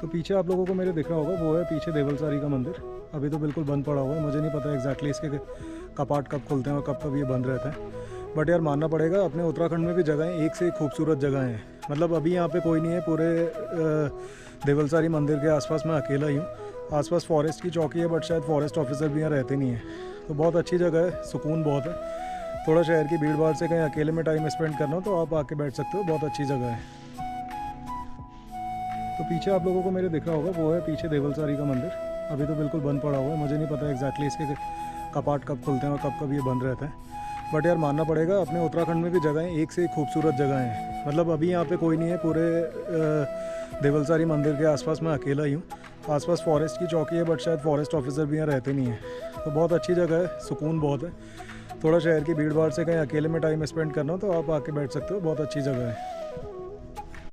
तो पीछे आप लोगों को मेरे दिख रहा होगा, वो है पीछे देवलसारी का मंदिर। अभी तो बिल्कुल बंद पड़ा हुआ है, मुझे नहीं पता एग्जैक्टली इसके कपाट कब खुलते हैं और कब ये बंद रहता है। बट यार मानना पड़ेगा, अपने उत्तराखंड में भी जगहें एक से एक खूबसूरत जगह हैं। मतलब अभी यहाँ पे कोई नहीं है, पूरे देवलसारी मंदिर के आसपास मैं अकेला ही हूँ। आसपास फॉरेस्ट की चौकी है, बट शायद फॉरेस्ट ऑफिसर भी यहाँ रहते नहीं हैं। तो बहुत अच्छी जगह है, सुकून बहुत है। थोड़ा शहर की भीड़ भाड़ से कहीं अकेले में टाइम स्पेंड करना हो तो आप आके बैठ सकते हो, बहुत अच्छी जगह है। तो पीछे आप लोगों को मेरे दिख रहा होगा, वो है पीछे देवलसारी का मंदिर। अभी तो बिल्कुल बंद पड़ा हुआ है, मुझे नहीं पता एग्जैक्टली इसके कपाट कब खुलते हैं और कब ये बंद रहता है। बट यार मानना पड़ेगा, अपने उत्तराखंड में भी जगहें एक से एक खूबसूरत जगह हैं। मतलब अभी यहाँ पे कोई नहीं है, पूरे देवलसारी मंदिर के आसपास मैं अकेला ही हूँ। आसपास फॉरेस्ट की चौकी है, बट शायद फॉरेस्ट ऑफिसर भी यहाँ रहते नहीं हैं। तो बहुत अच्छी जगह है, सुकून बहुत है। थोड़ा शहर की भीड़ भाड़ से कहीं अकेले में टाइम स्पेंड करना हो तो आप आके बैठ सकते हो, बहुत अच्छी जगह है।